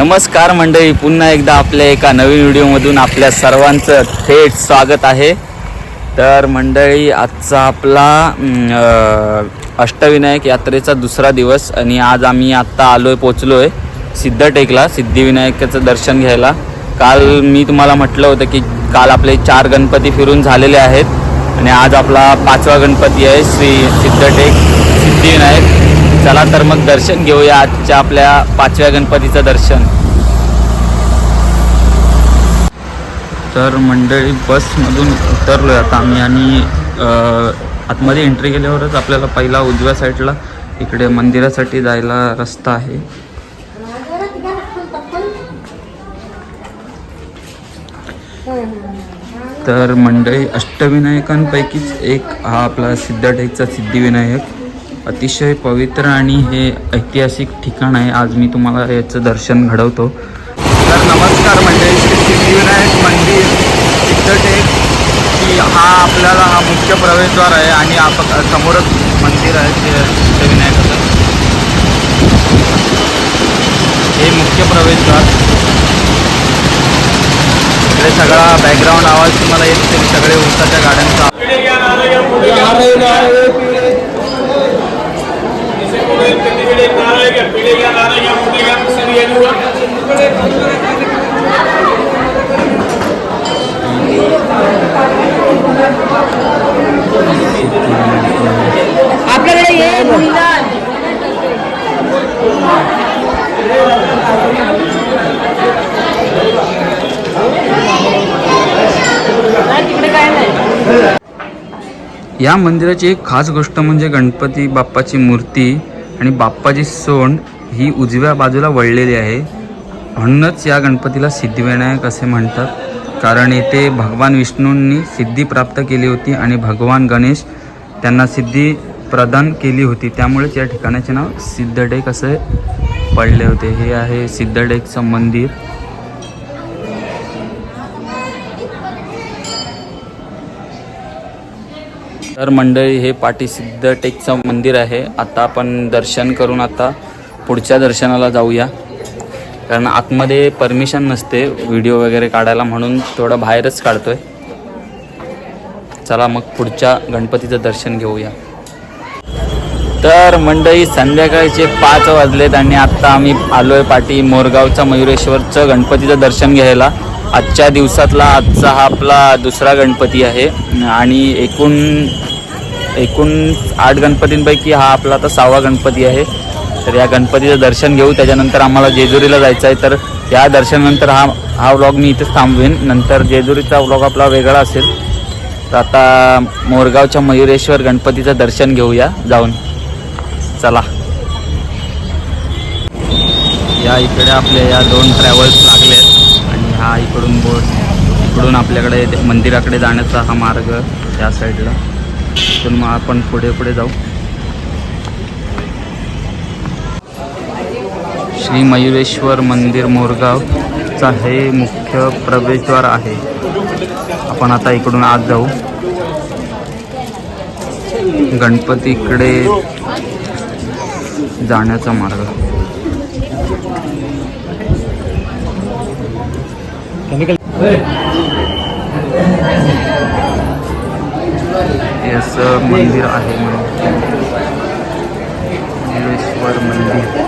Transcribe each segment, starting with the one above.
नमस्कार मंडळी, पुन्हा एकदा आपल्या एका नवीन व्हिडिओमधून आपल्या सर्वांचं थेट स्वागत आहे. तर मंडळी, आजचा आपला अष्टविनायक यात्रेचा दुसरा दिवस आणि आज आम्ही आत्ता पोचलो आहे सिद्धटेकला, सिद्धिविनायकाचं दर्शन घ्यायला. काल मी तुम्हाला म्हटलं होतं की काल आपले 4 गणपती फिरून झालेले आहेत आणि आज आपला 5वा गणपती आहे श्री सिद्धटेक सिद्धिविनायक. चला तर मग दर्शन घेऊया आजच्या आपल्या 5व्या गणपतीचं दर्शन. तर मंडळी, बसमधून उतरलो आहे आता आम्ही आणि आतमध्ये एंट्री केल्यावरच आपल्याला पहिला उजव्या साईडला इकडे मंदिरासाठी जायला रस्ता आहे. तर मंडळी, अष्टविनायकांपैकीच एक हा आपला सिद्धटेकचा सिद्धिविनायक. अतिशय पवित्र आणि हे ऐतिहासिक ठिकाण आहे. आज मी तुम्हाला याचं दर्शन घडवतो. तर नमस्कार मंडळी, श्री सिद्धिविनायक मंदिर सिद्धटेक की हा आपल्याला मुख्य प्रवेशद्वार आहे आणि समोरच मंदिर आहे ते सिद्धिविनायकाचं. हे मुख्य प्रवेशद्वार. इकडे सगळा बॅकग्राऊंड आवाज तुम्हाला येत असेल, सगळे उसाच्या गाड्यांचा. आपल्याकडे ये तिकडे काय नाही. या मंदिराची एक खास गोष्ट म्हणजे गणपती बाप्पाची मूर्ती आणि बाप्पाची सोंड ही उजव्या बाजूला वळलेली आहे. म्हणूनच या गणपतीला सिद्धिविनायक असे म्हणतात, कारण येथे भगवान विष्णूंनी सिद्धी प्राप्त केली होती आणि भगवान गणेश त्यांना सिद्धी प्रदान केली होती. त्यामुळेच या ठिकाणाचे नाव सिद्धटेक असे पडले होते. हे आहे सिद्धटेकचं मंदिर. तर मंडळी, हे पाठी सिद्धटेकचं मंदिर आहे. आता आपण दर्शन करून आता पुढच्या दर्शनाला जाऊया, कारण आतमध्ये परमिशन नसते व्हिडिओ वगैरे काढायला, म्हणून थोडं बाहेरच काढतोय. चला मग पुढच्या गणपतीचं दर्शन घेऊया. तर मंडळी, संध्याकाळचे 5 वाजलेत आणि आत्ता आम्ही आलोय पाठी मोरगावचा मयुरेश्वरचं गणपतीचं दर्शन घ्यायला. आजच्या दिवसातला आजचा हा आपला दुसरा गणपती आहे आणि एकूण 8 गणपतींपैकी हा आपला आता 6वा गणपती आहे. तर या गणपतीचं दर्शन घेऊ, त्याच्यानंतर आम्हाला जेजुरीला जायचं आहे. तर या दर्शनानंतर हा व्लॉग मी इथेच थांबवेन. नंतर जेजुरीचा व्लॉग आपला वेगळा असेल. तर आता मोरगावच्या मयुरेश्वर गणपतीचं दर्शन घेऊया जाऊन. चला. या इकडे आपल्या या 2 ट्रॅव्हल्स लागलेत आणि हा इकडून इकडून आपल्याकडे मंदिराकडे जाण्याचा हा मार्ग या साईडला. इथून मग आपण पुढे जाऊ. श्री मयुरेश्वर मंदिर मोरगावचा हे मुख्य प्रवेशद्वार आहे. आपण आता इकडून आत जाऊ. गणपतीकडे जाण्याचा मार्ग. असं मंदिर आहे मयुरेश्वर मंदिर.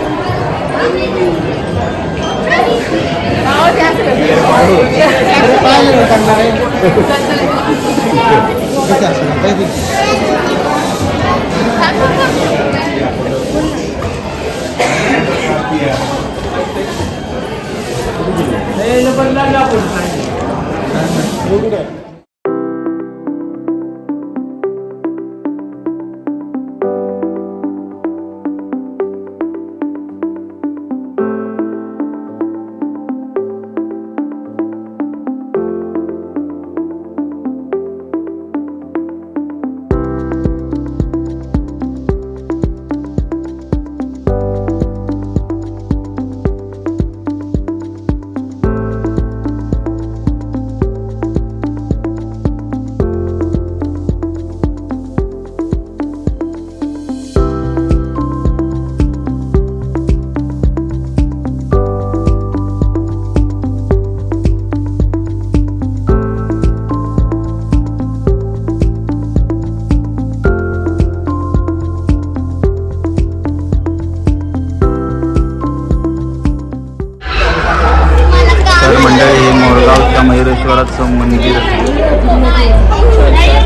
मंदिर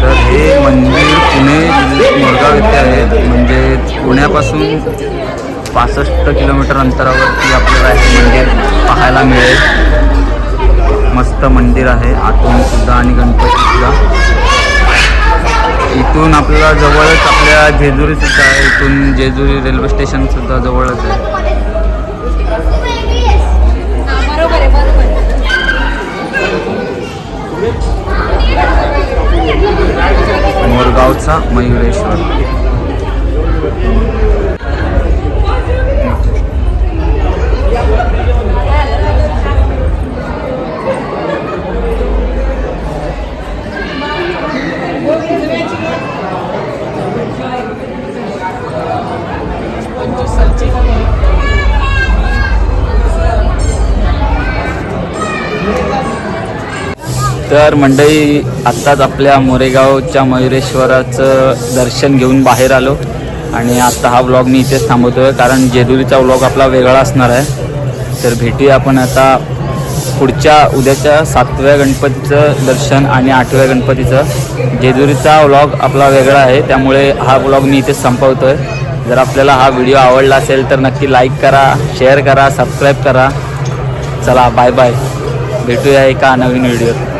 तर हे मंदिर पुणे जिल्ह्यात मोरगाव येथे आहे. म्हणजे पुण्यापासून 65 किलोमीटर अंतरावरती आपल्याला हे मंदिर पाहायला मिळेल. मस्त मंदिर आहे आतून सुद्धा आणि गणपती सुद्धा. इथून आपल्याला जवळच आपल्या जेजुरी सुद्धा आहे. इथून जेजुरी रेल्वे स्टेशन सुद्धा जवळच आहे. मोरगावचा मयुरेश्वर. तर मंडळी आत्ताच आपल्या मोरेगावच्या मयुरेश्वराचं दर्शन घेऊन बाहेर आलो आणि आत्ता हा व्लॉग मी इथेच थांबवतोय कारण जेजुरीचा व्लॉग आपला वेगळा असणार आहे. तर भेटूया आपण आता पुढच्या उद्याच्या 7व्या गणपतीचं दर्शन आणि 8व्या गणपतीचं. जेजुरीचा व्लॉग आपला वेगळा आहे त्यामुळे हा व्लॉग मी इथेच संपवतोय. जर आपल्याला हा व्हिडिओ आवडला असेल तर नक्की लाईक करा, शेअर करा, सबस्क्राईब करा. चला बाय बाय, भेटूया एका नवीन व्हिडिओत.